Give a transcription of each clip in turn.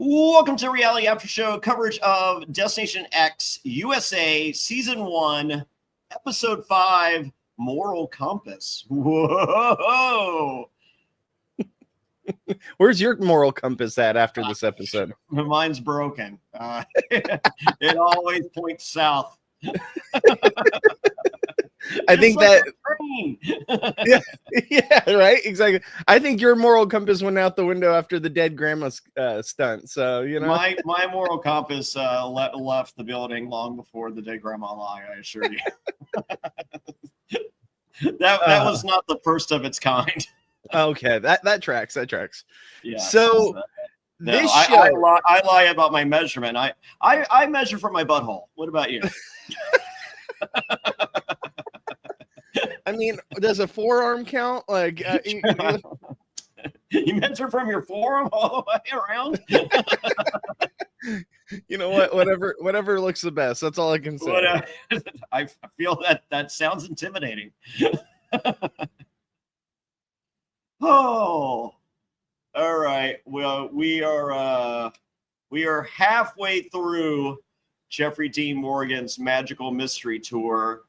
Welcome to Reality After Show coverage of Destination X USA Season 1, Episode 5, Moral Compass. Whoa! Where's your moral compass at after this episode? Mine's broken. It always points south. I think like yeah, right, exactly. I think your moral compass went out the window after the dead grandma stunt. So you know, my moral compass left the building long before the dead grandma lie. I assure you. that was not the first of its kind. Okay, that tracks. That tracks. Yeah. So no, this show, I lie about my measurement. I measure from my butthole. What about you? I mean, does a forearm count? Like, you measure from your forearm all the way around? You know what? Whatever looks the best. That's all I can say. I feel that sounds intimidating. Oh, all right. Well, we are halfway through Jeffrey Dean Morgan's Magical Mystery Tour.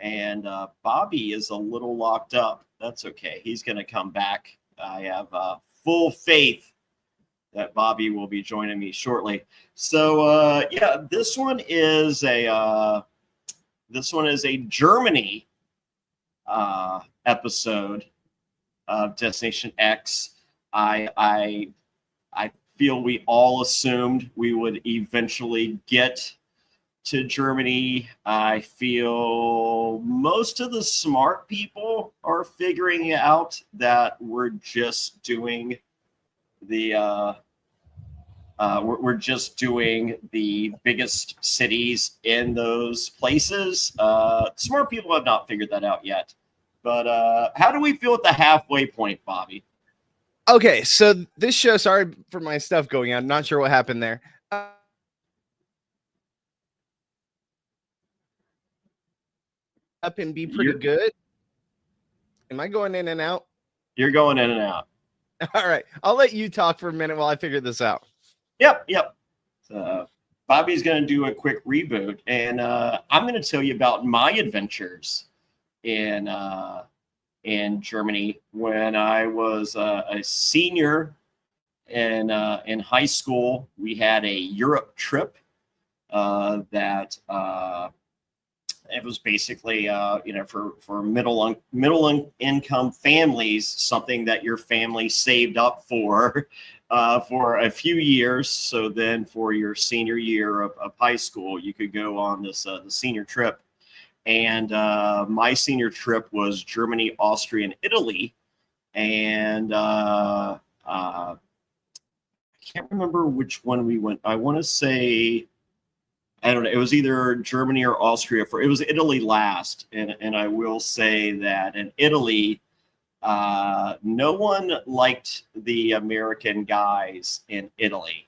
And Bobby is a little locked up. That's okay. He's going to come back. I have full faith that Bobby will be joining me shortly. So yeah, this one is a Germany episode of Destination X. I feel we all assumed we would eventually get to Germany. I feel most of the smart people are figuring out that we're just doing the we're just doing the biggest cities in those places. Smart people have not figured that out yet. But how do we feel at the halfway point, Bobby? Okay, so this show, sorry for my stuff going on. Not sure what happened there. Up and be pretty good. Am I going in and out? You're going in and out. All right. I'll let you talk for a minute while I figure this out. Yep. So Bobby's going to do a quick reboot, and I'm going to tell you about my adventures in Germany when I was a senior in high school. We had a Europe trip that it was basically, for middle income families, something that your family saved up for a few years. So then for your senior year of high school, you could go on this the senior trip. And my senior trip was Germany, Austria, and Italy. And I can't remember which one we went. I want to say, I don't know. It was either Germany or Austria. It was Italy last, and I will say that in Italy, no one liked the American guys in Italy,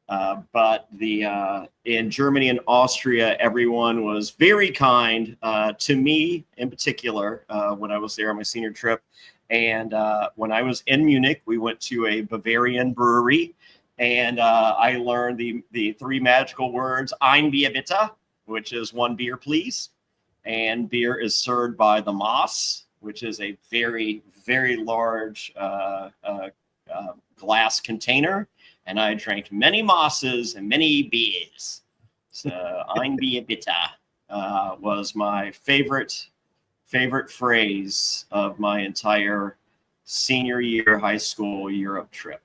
but in Germany and Austria, everyone was very kind to me in particular when I was there on my senior trip. And when I was in Munich, we went to a Bavarian brewery. And I learned the three magical words, ein Bier bitte, which is one beer, please. And beer is served by the Maß, which is a very, very large glass container. And I drank many Maßes and many beers. So ein Bier bitte was my favorite phrase of my entire senior year high school Europe trip.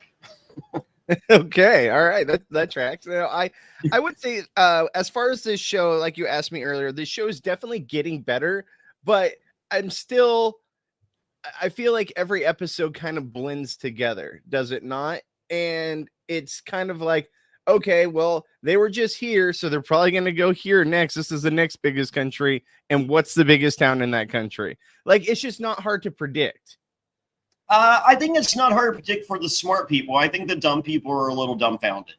Okay, all right, that tracks. You know, I would say as far as this show, like you asked me earlier, this show is definitely getting better, but I feel like every episode kind of blends together, does it not? And it's kind of like, okay, well, they were just here, so they're probably going to go here next. This is the next biggest country, and what's the biggest town in that country? Like, it's just not hard to predict. I think it's not hard to predict for the smart people. I think the dumb people are a little dumbfounded.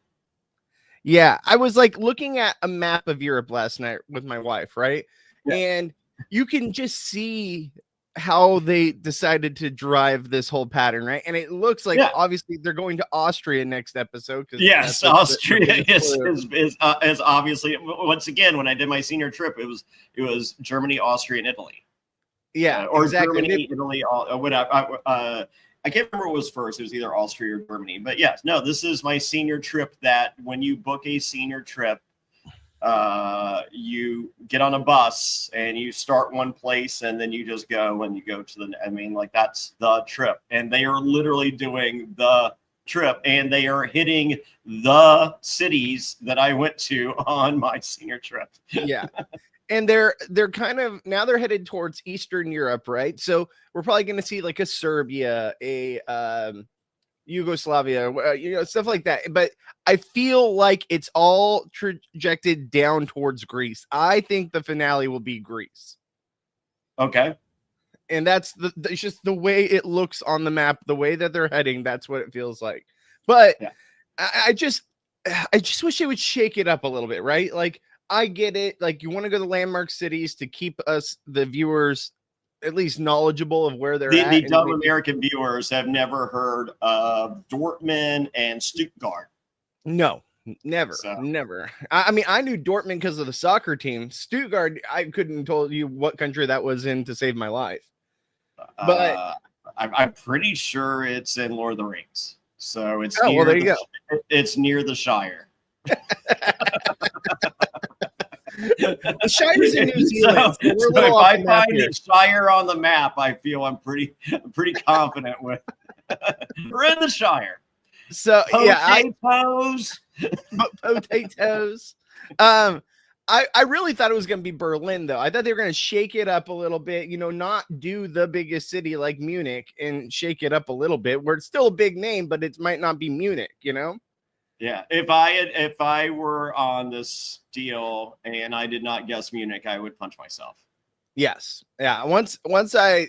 Yeah, I was like looking at a map of Europe last night with my wife, right? Yeah. And you can just see how they decided to drive this whole pattern, right? And it looks like Yeah. obviously they're going to Austria next episode because Yes, that's Austria is obviously, once again, when I did my senior trip, it was Germany, Austria, and Italy. yeah, Or exactly. Germany, Italy, whatever. I can't remember what was first. It was either Austria or Germany. But yes, no, this is my senior trip. That when you book a senior trip, you get on a bus and you start one place and then you just go and you go to the. I mean, like that's the trip, and they are literally doing the trip, and they are hitting the cities that I went to on my senior trip. Yeah. And they're kind of now they're headed towards Eastern Europe, right? So we're probably going to see like a Serbia, a Yugoslavia, stuff like that. But I feel like it's all trajected down towards Greece. I think the finale will be Greece. Okay. And that's it's just the way it looks on the map, the way that they're heading. That's what it feels like. But yeah. I just wish they would shake it up a little bit, right? Like, I get it. Like, you want to go to landmark cities to keep us, the viewers, at least knowledgeable of where they're at. The dumb American viewers have never heard of Dortmund and Stuttgart. No, never, never. I mean, I knew Dortmund because of the soccer team. Stuttgart, I couldn't told you what country that was in to save my life. But I'm pretty sure it's in Lord of the Rings. So it's there you go. It's near the Shire. The Shire's in New Zealand. So if I find the Shire on the map, I feel I'm pretty confident with. We're in the Shire. So potatoes. Potatoes. I really thought it was going to be Berlin, though. I thought they were going to shake it up a little bit, not do the biggest city like Munich and shake it up a little bit, where it's still a big name, but it might not be Munich, Yeah, if I were on this deal and I did not guess Munich, I would punch myself. Yes. Yeah. Once I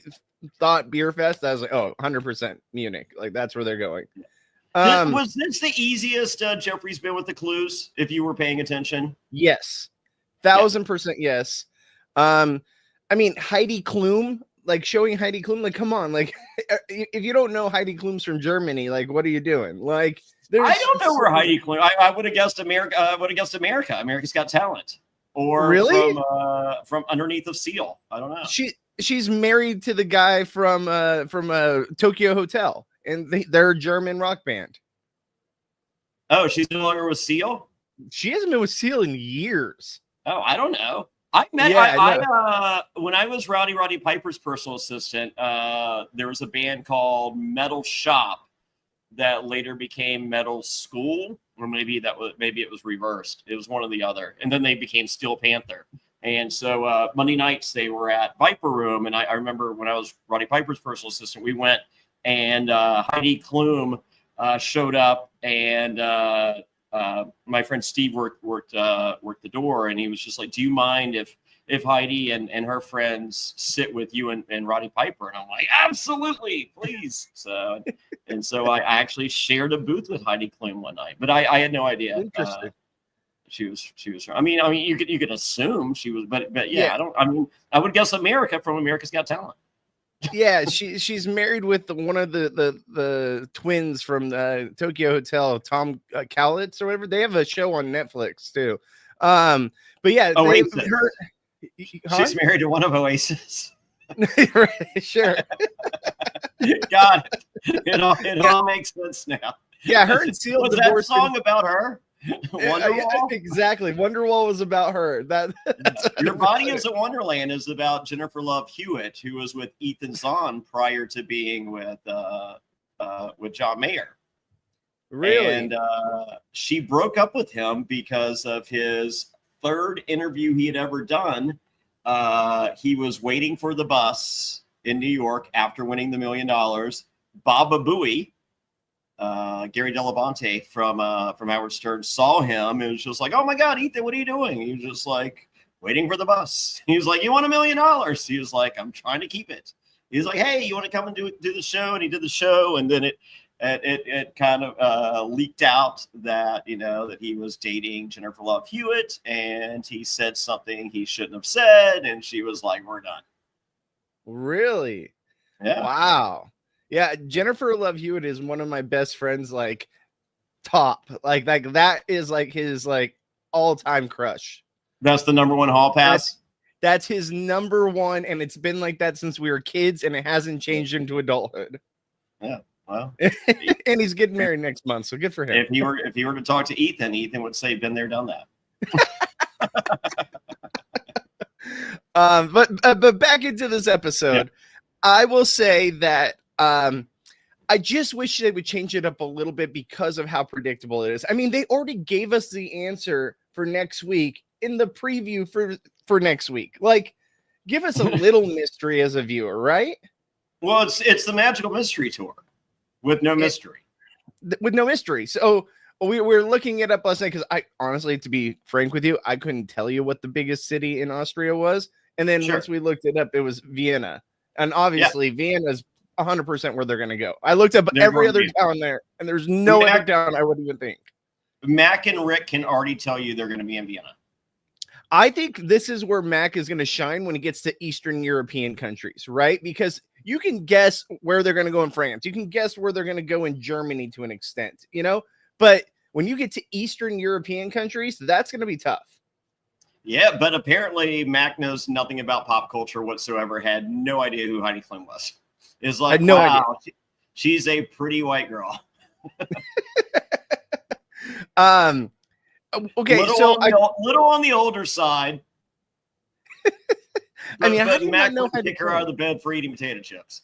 thought Beer Fest, I was like, 100% Munich. Like, that's where they're going. Was this the easiest Jeffrey's been with the clues, if you were paying attention? Yes. 1,000% yes. I mean, Heidi Klum, like showing Heidi Klum, like, come on, like, if you don't know Heidi Klum's from Germany, like, what are you doing? Like, I don't know where Heidi Klum. I would have guessed America. I would have guessed America. America's Got Talent, or really from Underneath of Seal. I don't know. She's married to the guy from Tokyo Hotel, and they're a German rock band. Oh, she's no longer with Seal? She hasn't been with Seal in years. Oh, I don't know. I met when I was Roddy Piper's personal assistant. There was a band called Metal Shop that later became Metal School, or maybe it was reversed. It was one or the other, and then they became Steel Panther. And so Monday nights they were at Viper Room, and I remember when I was Roddy Piper's personal assistant, we went, and Heidi Klum showed up, and my friend Steve worked the door, and he was just like, "Do you mind if Heidi and her friends sit with you and Roddy Piper?" And I'm like, "Absolutely, please." So I actually shared a booth with Heidi Klum one night, but I had no idea. Interesting. She was. I mean, you could assume she was, but yeah. I would guess America from America's Got Talent. Yeah, she's married with one of the twins from the Tokyo Hotel, Tom Cowlitz or whatever. They have a show on Netflix too. But yeah, she's married to one of Oasis. Sure. God, it all makes sense now. Yeah, her and Seal was that song about her? Wonderwall? Exactly. Wonderwall was about her. Your Body is a Wonderland is about Jennifer Love Hewitt, who was with Ethan Zahn prior to being with John Mayer. Really? And she broke up with him because of his third interview he had ever done. He was waiting for the bus in New York after winning the $1 million. Baba Booey, Gary Dell'Abate from Howard Stern saw him and was just like, "Oh my God, Ethan, what are you doing?" He was just like, "Waiting for the bus." He was like, "You want $1 million?" He was like, "I'm trying to keep it." He was like, "Hey, you want to come and do the show?" And he did the show, and then it kind of leaked out that that he was dating Jennifer Love Hewitt, and he said something he shouldn't have said, and she was like, "We're done." Really? Yeah. Wow. Yeah, Jennifer Love Hewitt is one of my best friends, like top. Like that is like his like all-time crush. That's the number one hall pass. That's his number one, and it's been like that since we were kids, and it hasn't changed into adulthood. Yeah. Well, and he's getting married next month, so good for him. if he were to talk to Ethan would say, "Been there, done that." But back into this episode, I will say that I just wish they would change it up a little bit because of how predictable it is. I mean, they already gave us the answer for next week in the preview for next week. Like, give us a little mystery as a viewer, right? Well, it's the Magical Mystery Tour with no mystery. With no mystery. So we were looking it up last night because I honestly, to be frank with you, I couldn't tell you what the biggest city in Austria was. And then once we looked it up, it was Vienna. And obviously Vienna's 100% where they're going to go. I looked up every other town there, and there's no other town I would even think. Mac and Rick can already tell you they're going to be in Vienna. I think this is where Mac is going to shine when he gets to Eastern European countries, right? Because you can guess where they're going to go in France. You can guess where they're going to go in Germany to an extent, you know? But when you get to Eastern European countries, that's going to be tough. Yeah, but apparently Mac knows nothing about pop culture whatsoever, had no idea who Heidi Klum was. It's like, no wow, she's a pretty white girl. Okay, little on the older side. I mean, how do you Mac not know kick her out of the bed for eating potato chips.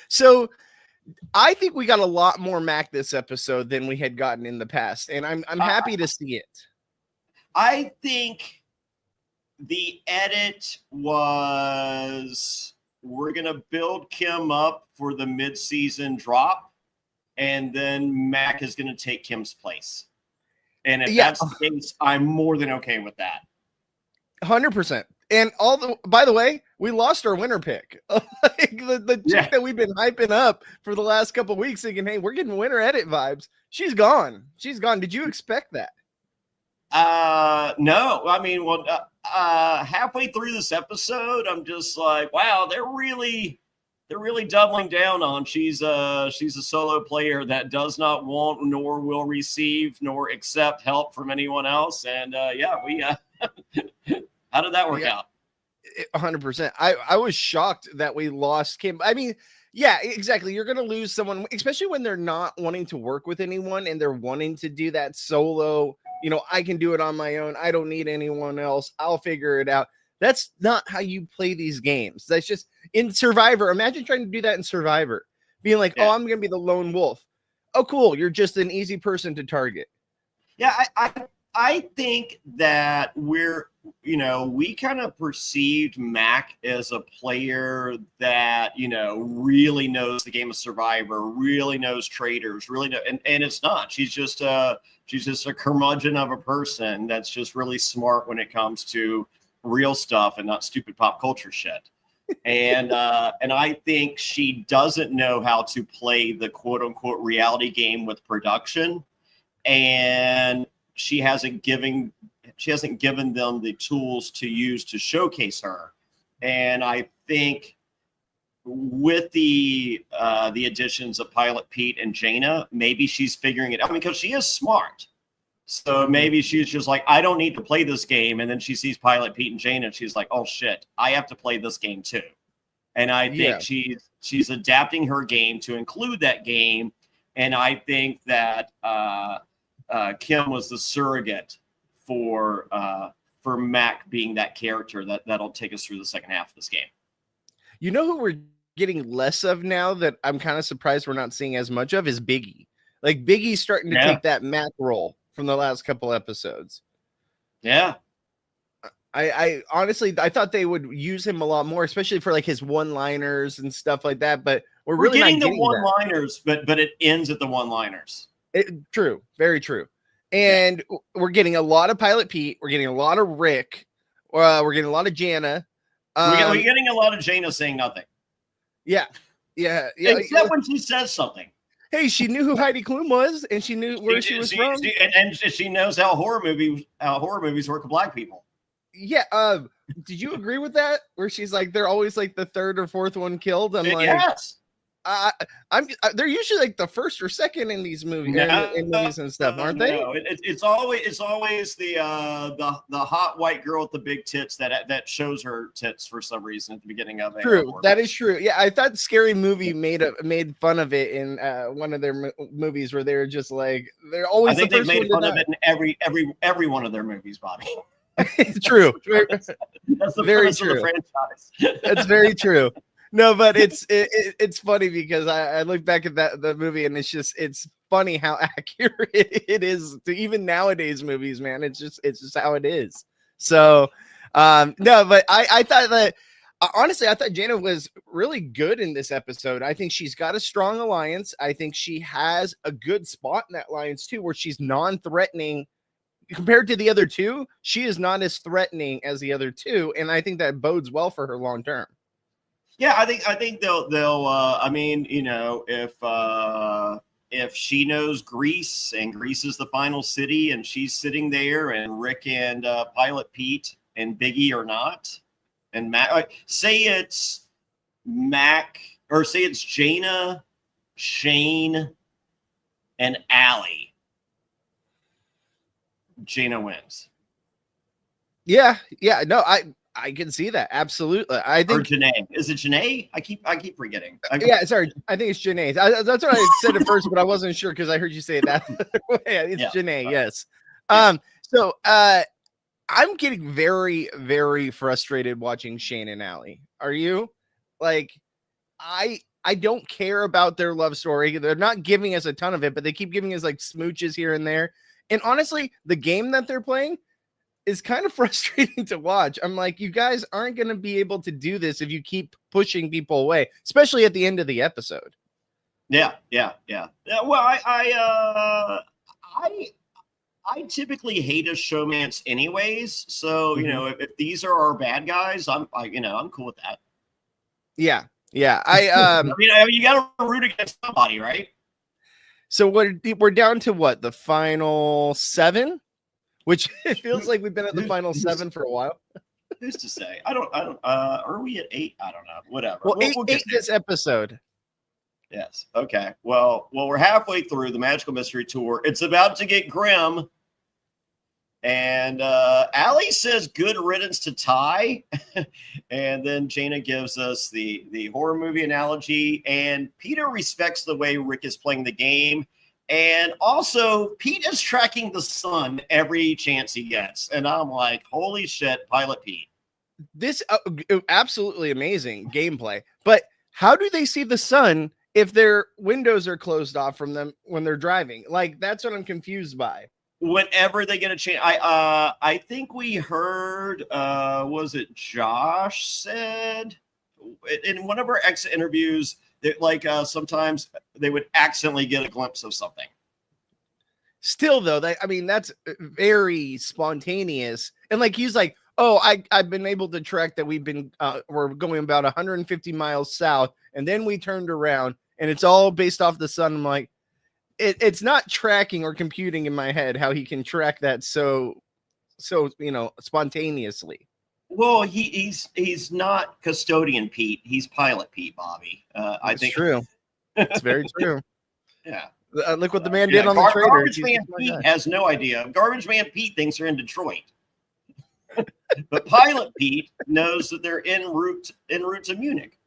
So I think we got a lot more Mac this episode than we had gotten in the past, and I'm happy to see it. I think the edit was, we're going to build Kim up for the mid-season drop, and then Mac is going to take Kim's place. And if that's the case, I'm more than okay with that. 100%. And by the way, we lost our winner pick. Like the chick that we've been hyping up for the last couple of weeks, thinking, hey, we're getting winner edit vibes. She's gone. Did you expect that? No. I mean, halfway through this episode, I'm just like, wow, they're really doubling down on she's a solo player that does not want nor will receive nor accept help from anyone else. And we how did that work out? 100%. I was shocked that we lost Kim. I mean, yeah, exactly. You're going to lose someone, especially when they're not wanting to work with anyone and they're wanting to do that solo. You know, I can do it on my own. I don't need anyone else. I'll figure it out. That's not how you play these games. That's just in Survivor. Imagine trying to do that in Survivor, being like, oh, I'm going to be the lone wolf. Oh, cool. You're just an easy person to target. Yeah, I think that we kind of perceived Mac as a player that, really knows the game of Survivor, really knows traders, really know, and it's not. She's just a curmudgeon of a person that's just really smart when it comes to real stuff and not stupid pop culture shit. And I think she doesn't know how to play the quote unquote reality game with production, and she hasn't given them the tools to use to showcase her. And I think with the additions of Pilot Pete and Jaina, maybe she's figuring it out. I mean, because she is smart. So maybe she's just like, I don't need to play this game. And then she sees Pilot Pete and Jaina, and she's like, oh shit, I have to play this game too. And I think she's adapting her game to include that game. And I think that Kim was the surrogate for Mac being that character that'll take us through the second half of this game. You know who we're getting less of now that I'm kind of surprised we're not seeing as much of is Biggie. Like Biggie's starting to take that Mac role from the last couple episodes. Yeah. I honestly, I thought they would use him a lot more, especially for like his one-liners and stuff like that. But we're really getting not the one-liners, but it ends at the one-liners. True. Very true. And we're getting a lot of Pilot Pete. We're getting a lot of Rick. We're getting a lot of Jana. We're getting a lot of Jaina saying nothing. Yeah. Except when she says something. Hey, she knew who Heidi Klum was, and she knew where she was from. And she knows how horror movies work with black people. Yeah. Did you agree with that? Where she's like, they're always like the third or fourth one killed. I'm like, Yes. they're usually like the first or second in these movies, No, in movies and stuff, aren't they? no. It's always the hot white girl with the big tits that shows her tits for some reason at the beginning of it. True, that is true. Yeah, I thought Scary Movie made fun of it in one of their movies where they're just like they're always. I think the they've first made fun of it in every one of their movies, Bobby. True. That's the Very true. Of the franchise. That's very true. No, but it's funny because I look back at the movie and it's funny how accurate it is to even nowadays movies, man. It's just how it is. So no, but I thought that honestly, I thought Jaina was really good in this episode. I think she's got a strong alliance. I think she has a good spot in that alliance too, where she's non-threatening. Compared to the other two, she is not as threatening as the other two, and I think that bodes well for her long term. Yeah, I think they'll I mean, you know, if she knows Greece and Greece is the final city and she's sitting there and Rick and Pilot Pete and Biggie are not, and Mac, say it's Mac or say it's Jaina, Shane, and Allie. Jaina wins. Yeah, no, I can see that absolutely. I think or Janae. Is it Janae? I keep forgetting. Yeah, sorry, I think it's Janae. That's what I said at first, but I wasn't sure because I heard you say that. Yeah, it's Janae. Yes. Yeah. So I'm getting very, very frustrated watching Shane and Allie. Are you? Like, I don't care about their love story. They're not giving us a ton of it, but they keep giving us like smooches here and there. And honestly, the game that they're playing is kind of frustrating to watch. I'm like, you guys aren't going to be able to do this if you keep pushing people away, especially at the end of the episode. Yeah. Well, I typically hate a showmance anyways. So, you know, if these are our bad guys, I'm cool with that. Yeah. I mean, you got to root against somebody, right? So we're down to what, the final 7, which it feels like we've been at the final 7 for a while. Who's to say? I don't. Are we at 8? I don't know. Whatever. Well, we'll eight this episode. Yes. Okay. Well, we're halfway through the Magical Mystery Tour. It's about to get grim. And Allie says good riddance to Ty. And then Jaina gives us the horror movie analogy. And Peter respects the way Rick is playing the game. And also, Pete is tracking the sun every chance he gets. And I'm like, holy shit, Pilot Pete. This absolutely amazing gameplay. But how do they see the sun if their windows are closed off from them when they're driving? Like, that's what I'm confused by. Whenever they get a chance, I think we heard, was it Josh said in one of our exit interviews that like sometimes they would accidentally get a glimpse of something. Still, though, that's very spontaneous. And like he's like, oh, I've been able to track that we're going about 150 miles south, and then we turned around, and it's all based off the sun. I'm like, it's not tracking or computing in my head how he can track that so spontaneously. Well, he's not custodian Pete. He's Pilot Pete, Bobby. I think true. It's very true. Yeah. Look what the man did on the trailer. Garbage Man Pete has no idea. Garbage Man Pete thinks they're in Detroit. But Pilot Pete knows that they're en route to Munich.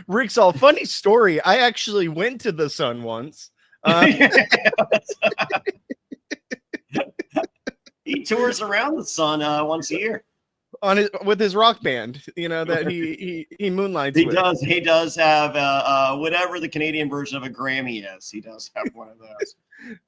Rick's all funny story. I actually went to the sun once. He tours around the sun once a year with his rock band. You know that he moonlights. He does have whatever the Canadian version of a Grammy is. He does have one of those.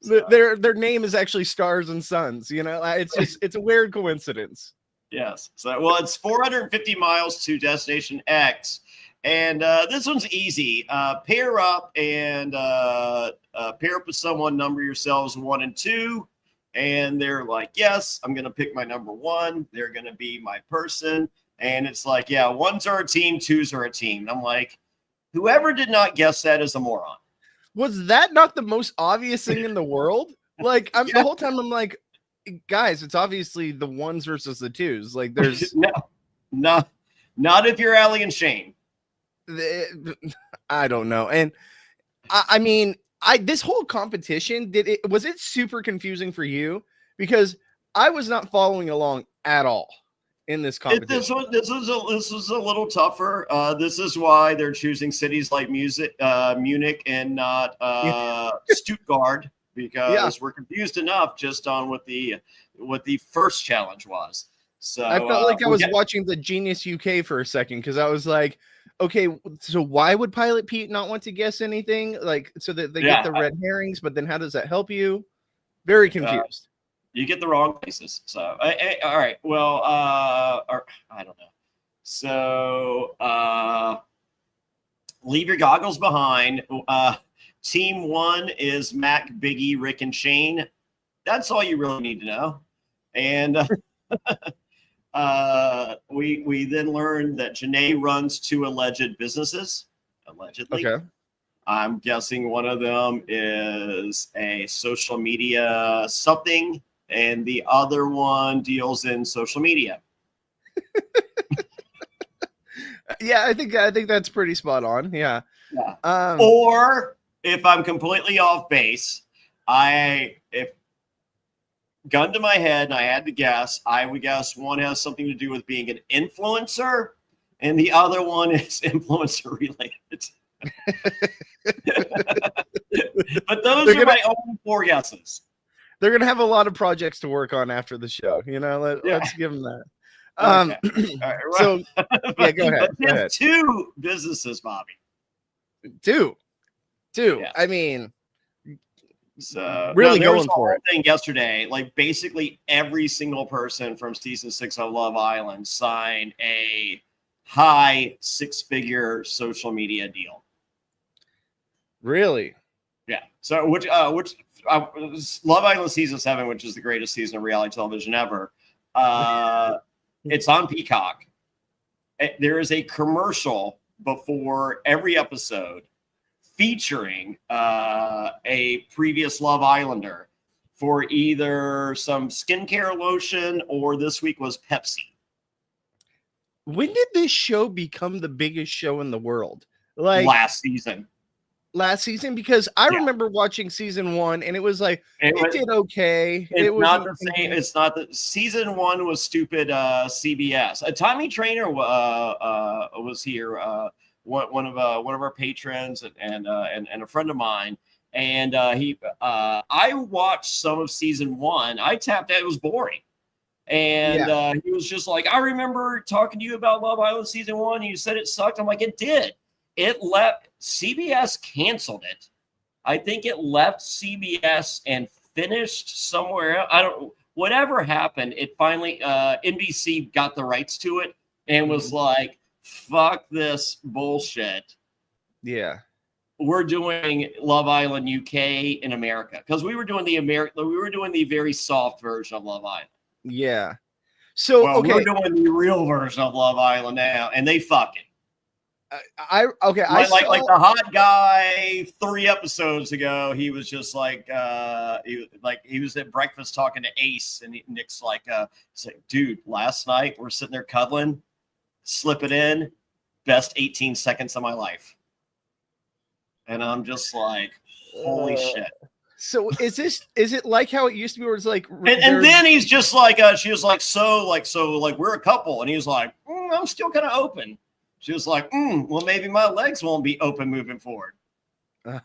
So. Their name is actually Stars and Suns. You know, it's a weird coincidence. Yes. So it's 450 miles to Destination X. And this one's easy. Pair up and pair up with someone, number yourselves 1 and 2. And they're like, yes, I'm going to pick my number 1. They're going to be my person. And it's like, yeah, 1s are a team, 2s are a team. And I'm like, whoever did not guess that is a moron. Was that not the most obvious thing in the world? Like, the whole time I'm like, guys, it's obviously the ones versus the twos. Like there's not if you're Allie and Shane. I don't know. And I mean, this whole competition, was it super confusing for you? Because I was not following along at all in this competition. This is a little tougher. This is why they're choosing cities like Munich and not Stuttgart, because we're confused enough just on what the first challenge was. So I felt like I was watching the Genius UK for a second, because I was like, okay, so why would Pilot Pete not want to guess anything? Like, so that they get the red herrings, but then how does that help you? Very confused. You get the wrong places. So, all right. Well, I don't know. So, leave your goggles behind. Team 1 is Mac, Biggie, Rick, and Shane. That's all you really need to know. And we then learned that Janae runs 2 alleged businesses, allegedly. Okay. I'm guessing one of them is a social media something, and the other one deals in social media. Yeah, I think that's pretty spot on. Yeah. Or if I'm completely off base, if gun to my head and I had to guess, I would guess one has something to do with being an influencer, and the other one is influencer related. But those are my only 4 guesses. They're gonna have a lot of projects to work on after the show. Let's give them that. Okay. All right, so yeah, go ahead. 2 businesses, Bobby. 2. Yeah. I mean, so really there going was a for whole it. thing yesterday. Like basically every single person from season 6 of Love Island signed a high 6-figure social media deal. Really? Yeah. So which Love Island season 7, which is the greatest season of reality television ever. It's on Peacock. There is a commercial before every episode featuring a previous Love Islander for either some skincare lotion or this week was Pepsi. When did this show become the biggest show in the world? Like last season, because I remember watching season 1 and it was like it did okay. It was not the same. It's not the season 1 was stupid. CBS. Tommy Trainer was here. One of our patrons and a friend of mine, and I watched some of season 1. I tapped out. It was boring. And he was just like, I remember talking to you about Love Island season 1. You said it sucked. I'm like, it did. It left. CBS canceled it. I think it left CBS and finished somewhere else. I don't. Whatever happened, it finally NBC got the rights to it and was like, fuck this bullshit. Yeah. We're doing Love Island UK in America, because we were doing the very soft version of Love Island. Yeah. So we're doing the real version of Love Island now, and they fucking. I like the hot guy 3 episodes ago. He was just like he was at breakfast talking to Ace, and Nick's like, dude, last night we're sitting there cuddling, slip it in, best 18 seconds of my life, and I'm just like, holy shit. So is it like how it used to be, where it's like, and then he's just like, she was like, so we're a couple, and he was like, I'm still kind of open. She was like, well, maybe my legs won't be open moving forward.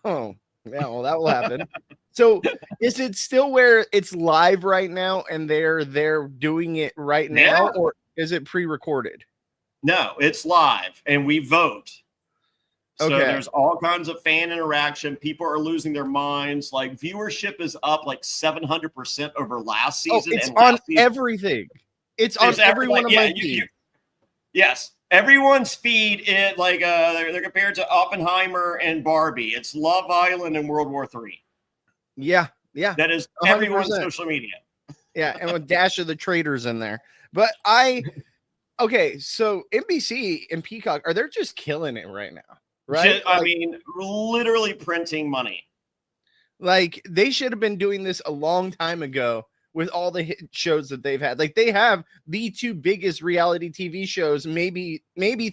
Oh, yeah, well, that will happen. So is it still where it's live right now and they're doing it right now, or is it pre-recorded? No, it's live and we vote. So there's all kinds of fan interaction. People are losing their minds. Like viewership is up like 700% over last season. It's on everything. It's on every one of my feeds. Yes. Everyone's feed it like they're compared to Oppenheimer and Barbie. It's Love Island and World War III. Yeah. That is 100%. Everyone's social media. Yeah, and with dash of the traders in there. But so NBC and Peacock, they're just killing it right now, right? I mean, literally printing money. Like they should have been doing this a long time ago with all the hit shows that they've had. Like they have the two biggest reality TV shows, maybe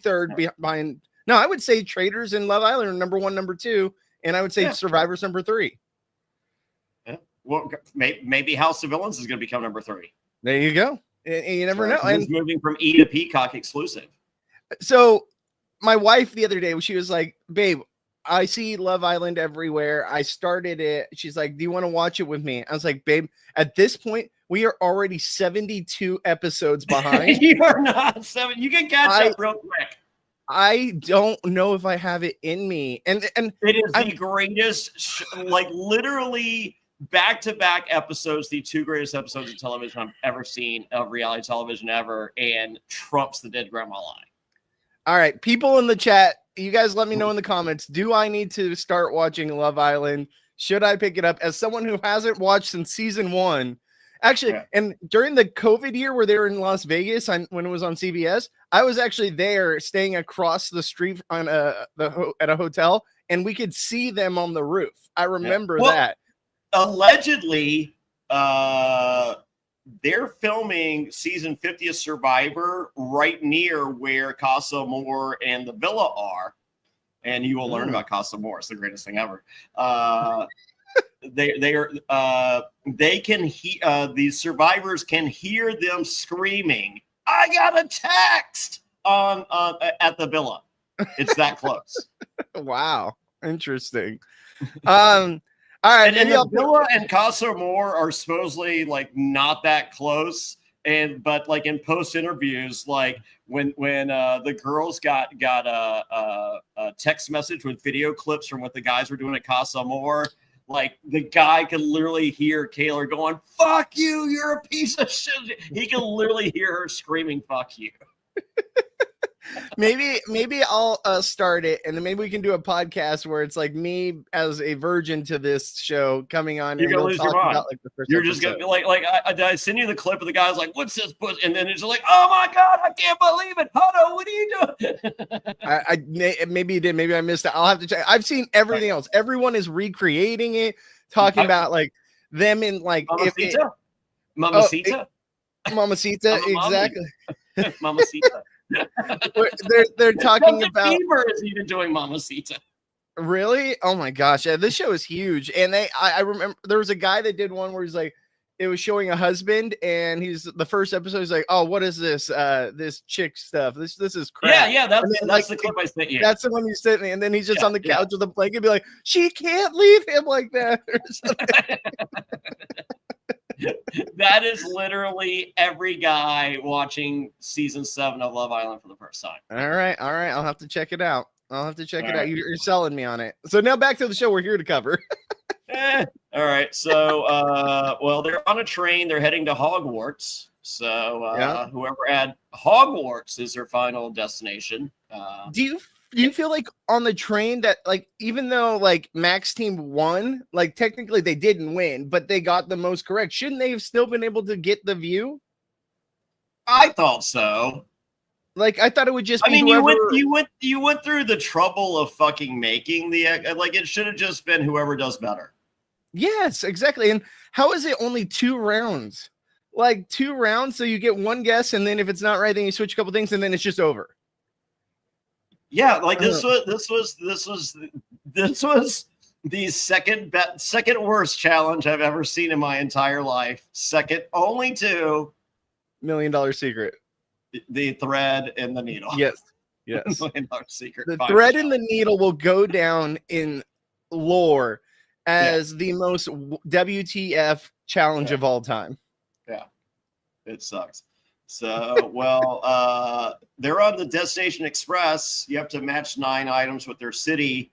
third behind. No, I would say Traitors and Love Island are number 1, number 2, and I would say Survivor's number 3. Yeah. Well, maybe House of Villains is going to become number 3. There you go. And you never know. And it's moving from E to Peacock exclusive. So my wife the other day, she was like, babe, I see Love Island everywhere. I started it. She's like, do you want to watch it with me? I was like, babe, at this point, we are already 72 episodes behind. You are not 7. You can catch up real quick. I don't know if I have it in me. And it is the greatest, like literally back-to-back episodes, the 2 greatest episodes of television I've ever seen, of reality television ever, and trumps the Dead Grandma line. All right, people in the chat, you guys let me know in the comments, do I need to start watching Love Island? Should I pick it up? As someone who hasn't watched since season 1, actually, and during the COVID year where they were in Las Vegas when it was on CBS, I was actually there staying across the street on at a hotel, and we could see them on the roof. I remember that. Allegedly, they're filming season 50 of Survivor right near where Casa Amor and the villa are, and you will learn about Casa Amor. It's the greatest thing ever. They can these survivors can hear them screaming, "I got a text!" on at the villa. It's that close. Wow, interesting. All right, and the villa and Casa Amor are supposedly like not that close, but like in post interviews, like when the girls got a text message with video clips from what the guys were doing at Casa Amor, like the guy could literally hear Kayla going, "Fuck you, you're a piece of shit." He can literally hear her screaming, "Fuck you." Maybe I'll start it, and then maybe we can do a podcast where it's like me as a virgin to this show coming on. You're gonna lose your mind. Like the first You're episode. Just gonna I send you the clip of the guys like, "What's this?" And then it's like, "Oh my god, I can't believe it, Hodo, what are you doing?" I maybe you did, maybe I missed it. I'll have to check. I've seen everything else. Everyone is recreating it, talking about like them in like Mamacita, Mamacita, exactly. Mamacita. they're talking about Bieber is even doing Mamacita. Really? Oh my gosh. Yeah, this show is huge. And I remember there was a guy that did one where he's like, it was showing a husband, and he's the first episode. He's like, "Oh, what is this? This chick stuff. This is crap." Yeah. That's the clip I sent you. That's the one you sent me. And then he's just on the couch with a blanket, be like, "She can't leave him like that." Or something. That is literally every guy watching season 7 of Love Island for the first time. All right. I'll have to check it out. You're selling me on it. So now back to the show we're here to cover. All right. So, well, they're on a train. They're heading to Hogwarts. So whoever had Hogwarts is their final destination. Do you feel like on the train that like even though like Max team won, like technically they didn't win, but they got the most correct, shouldn't they have still been able to get the view? I thought so. Like I thought it would just be you went through the trouble of fucking making the like it should have just been whoever does better. Yes, exactly. And how is it only 2 rounds? Like 2 rounds, so you get one guess, and then if it's not right, then you switch a couple things, and then it's just over. Yeah, like this was the second worst challenge I've ever seen in my entire life. Second only to $1 Million Secret. The thread and the needle. Yes. $1 Million Secret. The thread and the needle will go down in lore as the most WTF challenge of all time. Yeah, it sucks. So, well, they're on the Destination Express. You have to match 9 items with their city.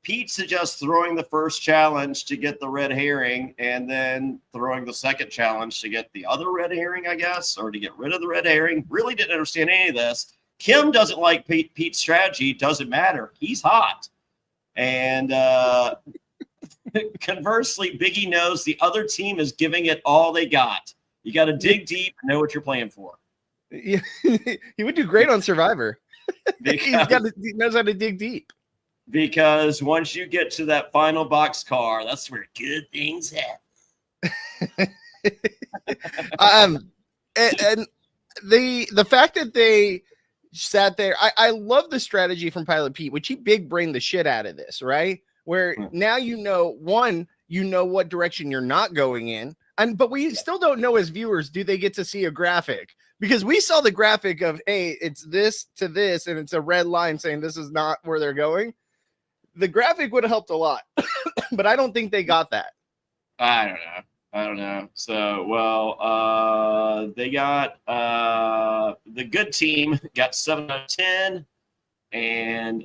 Pete suggests throwing the first challenge to get the red herring, and then throwing the second challenge to get the other red herring, I guess, or to get rid of the red herring. Really didn't understand any of this. Kim doesn't like Pete's strategy. Doesn't matter. He's hot. And conversely, Biggie knows the other team is giving it all they got. You got to dig deep and know what you're playing for. Yeah, he would do great on Survivor. He knows how to dig deep. Because once you get to that final box car, that's where good things happen. And the fact that they sat there, I love the strategy from Pilot Pete, which he big brained the shit out of this, right? Where now you know what direction you're not going in, but we still don't know as viewers, do they get to see a graphic? Because we saw the graphic of, hey, it's this to this, and it's a red line saying this is not where they're going. The graphic would have helped a lot, but I don't think they got that. I don't know. So, well, they got the good team got 7 out of 10, and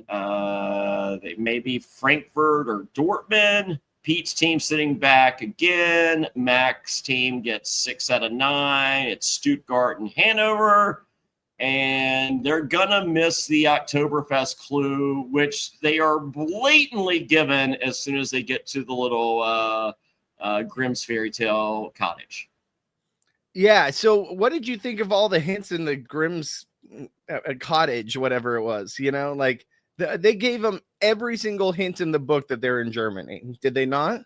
they maybe Frankfurt or Dortmund. Pete's team sitting back again. Mac's team gets 6 out of 9. It's Stuttgart and Hanover. And they're going to miss the Oktoberfest clue, which they are blatantly given as soon as they get to the little Grimm's Fairy Tale cottage. Yeah. So what did you think of all the hints in the Grimm's cottage, whatever it was? You know, like they gave them every single hint in the book that they're in Germany. Did they not?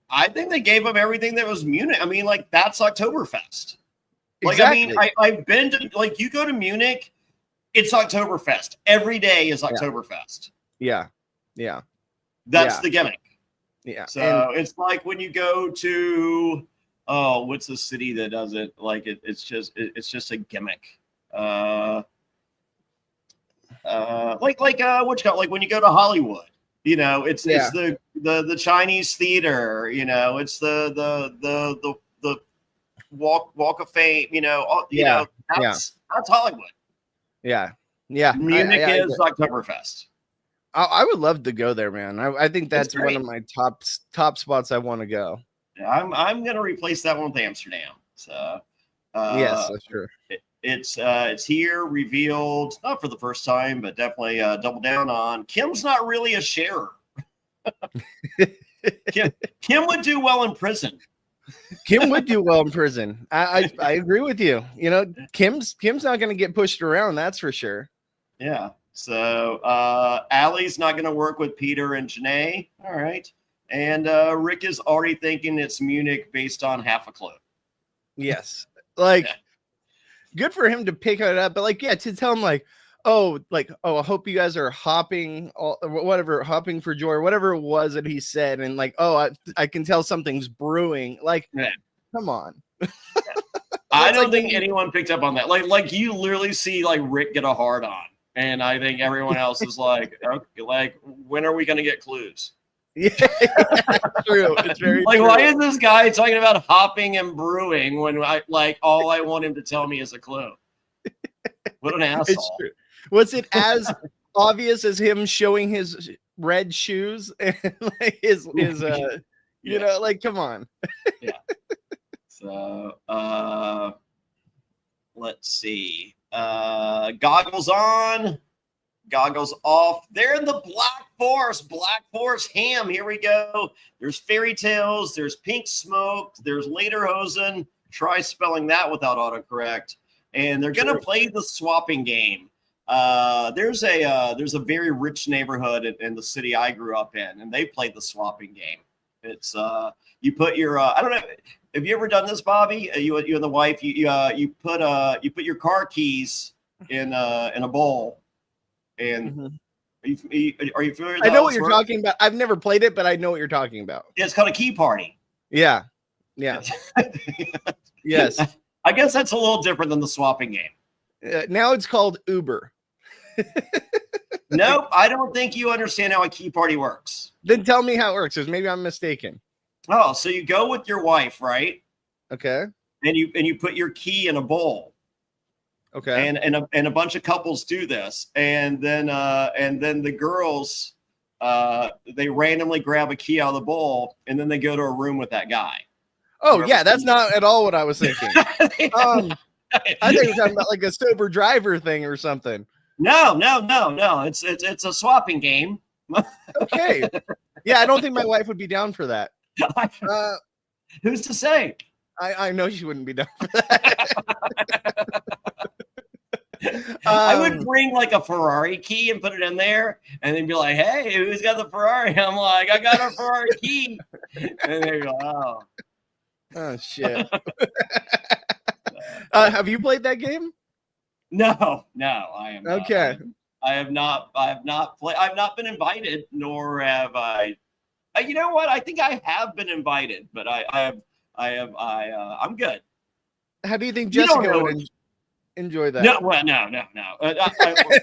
I think they gave them everything that was Munich. I mean, like, that's Oktoberfest. Like, Exactly. I mean, I've been to, like, you go to Munich, it's Oktoberfest. Every day is Oktoberfest. Yeah. Yeah. That's the gimmick. Yeah. So it's like when you go to, what's the city that does it? Like, it's just a gimmick. Like what you call, like when you go to Hollywood, you know, it's the Chinese theater, you know, it's the walk of fame, you know, that's Hollywood. Yeah. Munich is Oktoberfest. I would love to go there, man. I think that's one of my top spots I want to go. Yeah, I'm gonna replace that one with Amsterdam. So yes, that's true. It's here, revealed, not for the first time, but definitely double down on. Kim's not really a sharer. Kim would do well in prison. Kim would do well in prison. I agree with you. You know, Kim's not going to get pushed around. That's for sure. Yeah. So Allie's not going to work with Peter and Janae. All right. And Rick is already thinking it's Munich based on half a clue. Yes. Like, good for him to pick it up. But like, yeah, to tell him like, I hope you guys are hopping for joy, or whatever it was that he said. And like, I can tell something's brewing. Like, come on. I don't think anyone picked up on that. Like you literally see like Rick get a hard on. And I think everyone else is like, okay, like, when are we going to get clues? Yeah, it's true. It's very like, true. Why is this guy talking about hopping and brewing when all I want him to tell me is a clue? What an asshole. It's true. Was it as obvious as him showing his red shoes and like his you know, like, come on. Yeah. So let's see. Goggles on, goggles off. They're in the Black Forest ham. Here we go. There's fairy tales, there's pink smoke, there's lederhosen. Try spelling that without autocorrect. And they're gonna play the swapping game. There's a very rich neighborhood in the city I grew up in, and they play the swapping game. It's you put your I don't know. Have you ever done this, Bobby? You and the wife, you put your car keys in a bowl, and are you familiar with I know what you're talking about. I've never played it, but I know what you're talking about. Yeah, it's called a key party. Yeah. Yes. I guess that's a little different than the swapping game. Now it's called Uber. Nope, I don't think you understand how a key party works. Then tell me how it works, because maybe I'm mistaken. Oh, so you go with your wife, right? Okay. And you put your key in a bowl. Okay. And a bunch of couples do this, and then the girls they randomly grab a key out of the bowl, and then they go to a room with that guy. Oh yeah, that's not at all what I was thinking. I think we're talking about like a sober driver thing or something. No. It's a swapping game. Okay. Yeah, I don't think my wife would be down for that. Who's to say? I know she wouldn't be down for that. I would bring like a Ferrari key and put it in there, and then be like, "Hey, who's got the Ferrari?" I'm like, "I got a Ferrari key," and they go, "Oh." Oh shit. Have you played that game? No, I am not. Okay. I have not played. I've not been invited, nor have I. You know what? I think I have been invited, but I'm good. How do you think You don't Jessica know would what- enjoy that? No, well, no.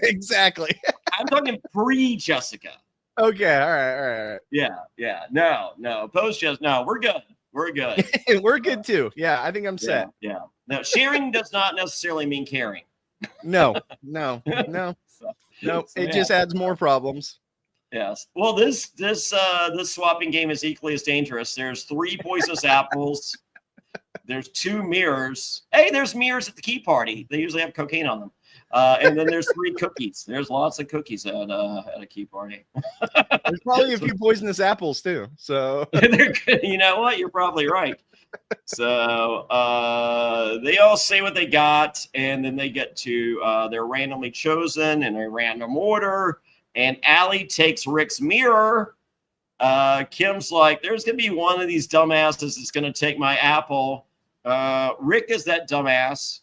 Exactly. I'm talking pre-Jessica. Okay. All right. Yeah. No. Post-Jessica. No, we're good. We're good. We're good too. Yeah, I think I'm set. Yeah. No, sharing does not necessarily mean caring. No. So, It just adds more problems. yes. Well, this swapping game is equally as dangerous. There's 3 poisonous apples. There's 2 mirrors. Hey, there's mirrors at the key party. They usually have cocaine on them. And then there's 3 cookies. There's lots of cookies at a key party. There's probably a few poisonous apples too. So you know what? You're probably right. So they all say what they got, and then they get to they're randomly chosen in a random order. And Allie takes Rick's mirror. Kim's like, there's gonna be one of these dumbasses that's gonna take my apple. Rick is that dumbass.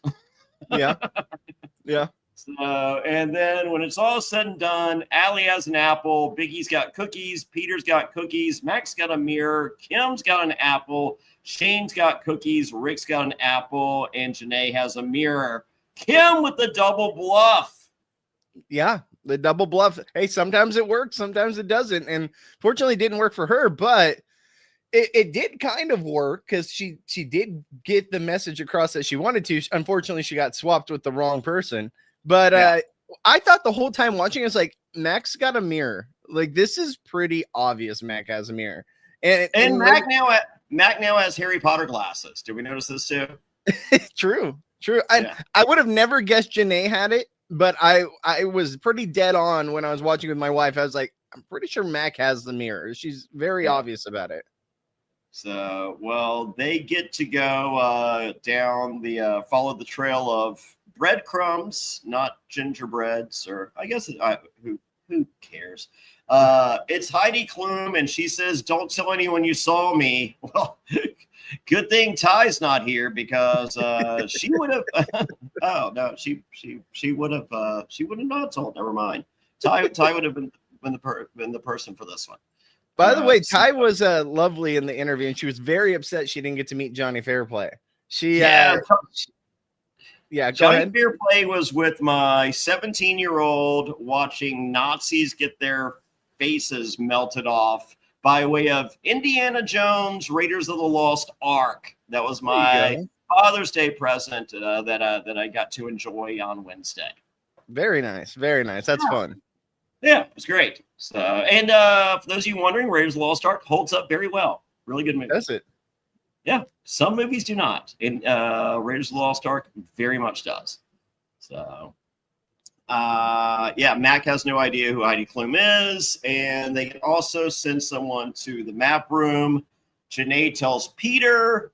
Yeah. So, and then when it's all said and done, Allie has an apple, Biggie's got cookies, Peter's got cookies, Mac's got a mirror, Kim's got an apple, Shane's got cookies, Rick's got an apple, and Janae has a mirror. Kim with the double bluff. Yeah, the double bluff. Hey, sometimes it works, sometimes it doesn't. And fortunately, it didn't work for her, but it did kind of work because she did get the message across that she wanted to. Unfortunately, she got swapped with the wrong person. But I thought the whole time watching, it's like, Mac's got a mirror. Like, this is pretty obvious Mac has a mirror. And Mac now has Harry Potter glasses. Did we notice this too? True. I would have never guessed Janae had it, but I was pretty dead on when I was watching with my wife. I was like, I'm pretty sure Mac has the mirror. She's very obvious about it. So, well, they get to go down the follow the trail of breadcrumbs, not gingerbreads, or I guess who cares? It's Heidi Klum, and she says, "Don't tell anyone you saw me." Well, good thing Ty's not here because she would have. Oh no, she would have not told. Never mind. Ty would have been the person for this one. By the way, Ty was lovely in the interview, and she was very upset she didn't get to meet Jonny Fairplay. Jonny Fairplay was with my 17-year-old watching Nazis get their faces melted off by way of Indiana Jones, Raiders of the Lost Ark. That was my Father's Day present that I got to enjoy on Wednesday. Very nice. That's fun. Yeah, it's great. So, and for those of you wondering, Raiders of the Lost Ark holds up very well. Really good movie. Does it? Yeah, some movies do not. And Raiders of the Lost Ark very much does. So, Mac has no idea who Heidi Klum is, and they can also send someone to the map room. Janae tells Peter.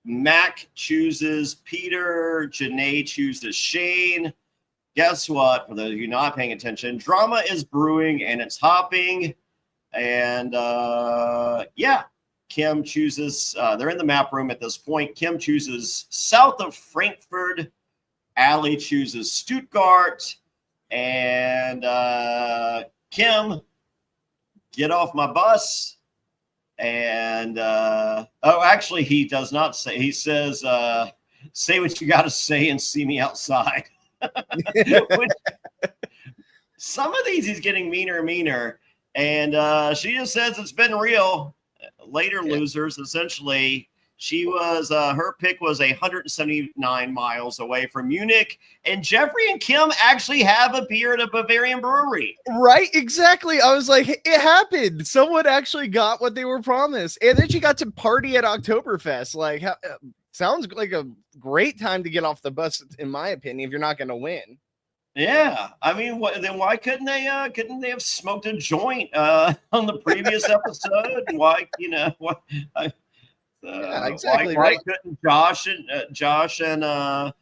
Mac chooses Peter. Janae chooses Shane. Guess what? For those of you not paying attention, drama is brewing and it's hopping. And Kim chooses, they're in the map room at this point. Kim chooses south of Frankfurt. Allie chooses Stuttgart. And Kim, get off my bus. And, actually, he does not say, he says, say what you got to say and see me outside. Which, some of these he's getting meaner and meaner, and she just says it's been real. Later losers, essentially, she was her pick was 179 miles away from Munich, and Jeffrey and Kim actually have a beer at a Bavarian brewery. Right, exactly. I was like, it happened. Someone actually got what they were promised, and then she got to party at Oktoberfest. Like, sounds like a great time to get off the bus, in my opinion, if you're not going to win. Yeah, I mean, then why couldn't they have smoked a joint on the previous episode? Why, exactly. Why couldn't Josh and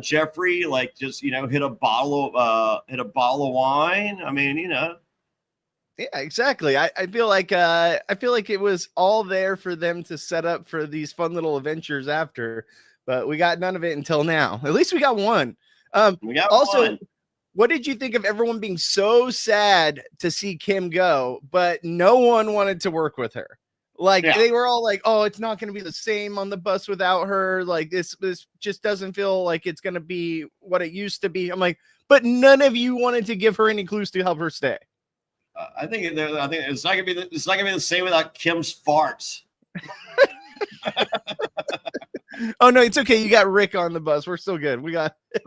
Jeffrey just hit a bottle of wine? I mean, Yeah, exactly. I feel like it was all there for them to set up for these fun little adventures after, but we got none of it until now. At least we got one. We got Also, one. what did you think of everyone being so sad to see Kim go, but no one wanted to work with her? Like they were all like, "Oh, it's not going to be the same on the bus without her. Like this just doesn't feel like it's going to be what it used to be." I'm like, "But none of you wanted to give her any clues to help her stay." I think it's not gonna be the same without Kim's farts. Oh no, it's okay. You got Rick on the bus. We're still good. We got. Is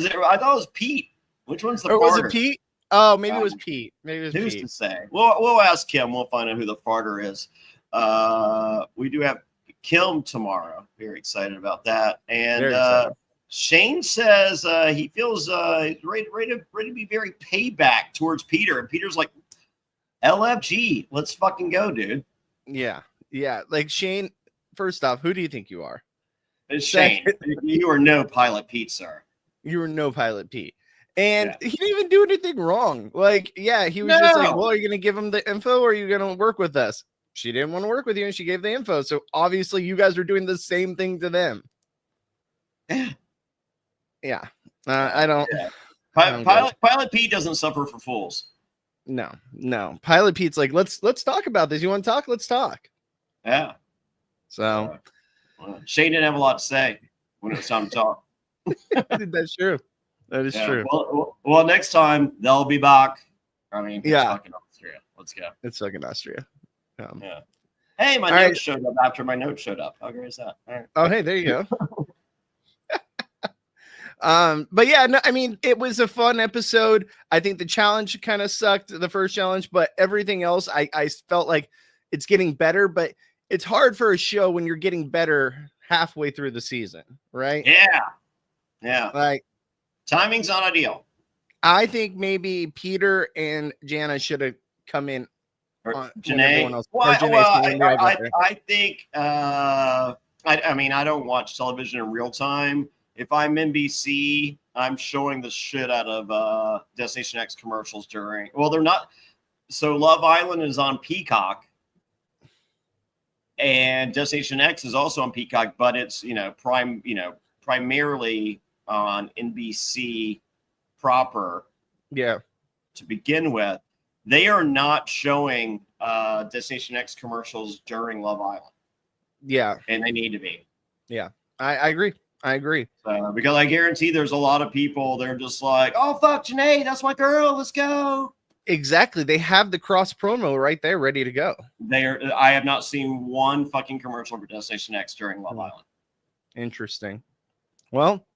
it? I thought it was Pete. Which one's the farter? Was it Pete? Oh, maybe it was Pete. Maybe it was Who's Pete. to say? We'll ask Kim. We'll find out who the farter is. We do have Kim tomorrow. Very excited about that. And Shane says he feels ready to be very payback towards Peter. And Peter's like, LFG, let's fucking go, dude. Yeah. Like Shane, first off, who do you think you are? It's Shane. You are no Pilot Pete, sir. You were no Pilot Pete. And he didn't even do anything wrong. Like, yeah, he was just like, well, are you going to give him the info or are you going to work with us? She didn't want to work with you and she gave the info. So obviously you guys are doing the same thing to them. Yeah. I don't. Yeah. Pilot Pete doesn't suffer for fools. No. Pilot Pete's like, let's talk about this. You want to talk? Let's talk. Yeah. So Shane didn't have a lot to say when it was time to talk. That's true. That is true. Well, next time they'll be back. I mean, it's fucking Austria. Let's go. It's fucking Austria. Yeah. Hey, my note showed up after my note showed up. How great is that? All right. Oh, hey, there you go. But yeah, no, I mean, it was a fun episode. I think the challenge kind of sucked, the first challenge, but everything else, I felt like it's getting better. But it's hard for a show when you're getting better halfway through the season, right? Yeah. Like. Timing's not ideal. I think maybe Peter and Jana should have come in. Or Janae. I think. I mean, I don't watch television in real time. If I'm NBC, I'm showing the shit out of Destination X commercials during. Well, they're not. So Love Island is on Peacock, and Destination X is also on Peacock, but it's primarily on NBC proper. Yeah. To begin with, they are not showing Destination X commercials during Love Island. Yeah. And they need to be. Yeah. I agree. Because I guarantee there's a lot of people, they're just like, oh, fuck, Janae, that's my girl. Let's go. Exactly. They have the cross promo right there ready to go. I have not seen one fucking commercial for Destination X during Love Island. Interesting. Well,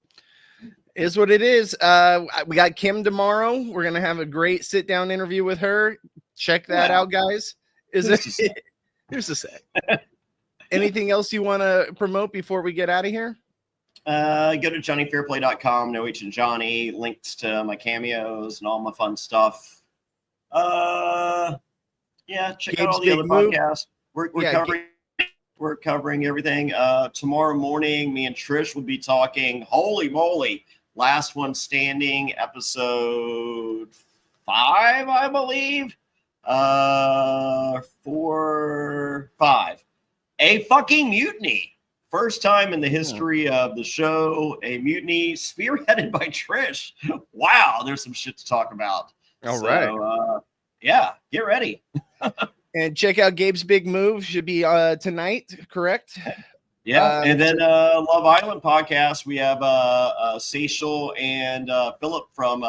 is what it is. We got Kim tomorrow. We're gonna have a great sit down interview with her. Check that out, guys. Who's to say? Anything else you want to promote before we get out of here? Go to JonnyFairplay.com. No H and Johnny. Links to my cameos and all my fun stuff. Check out all the other podcasts. We're covering everything. Tomorrow morning, me and Trish will be talking. Holy moly. Last One Standing, episode 5, I believe. 4, 5. A fucking mutiny. First time in the history of the show, a mutiny spearheaded by Trish. Wow, there's some shit to talk about. All right. Get ready. And check out Gabe's big move. Should be tonight, correct? Yeah, and then Love Island podcast. We have Seychelles and Philip from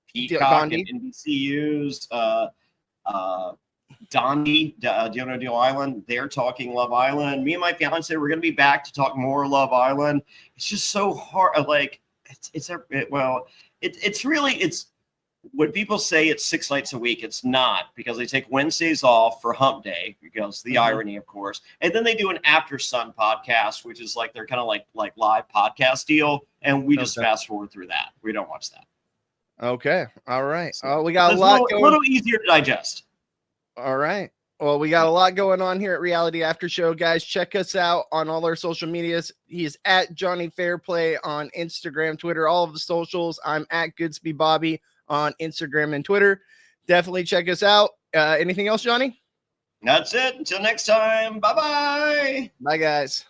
Peacock and NBCU's Dondi, Diono Island. They're talking Love Island. Me and my fiance, we're going to be back to talk more Love Island. It's just so hard. Like it's when people say it's 6 nights a week, it's not, because they take Wednesdays off for hump day, because the irony, of course. And then they do an After Sun podcast, which is like, they're kind of like live podcast deal. And we just fast forward through that. We don't watch that. Okay. All right. So, we got a little easier to digest. All right. Well, we got a lot going on here at Reality After Show, guys. Check us out on all our social medias. He is at Jonny Fairplay on Instagram, Twitter, all of the socials. I'm at Goodsby Bobby on Instagram and Twitter. Definitely check us out. Anything else, Johnny? That's it. Until next time. Bye-bye. Bye, guys.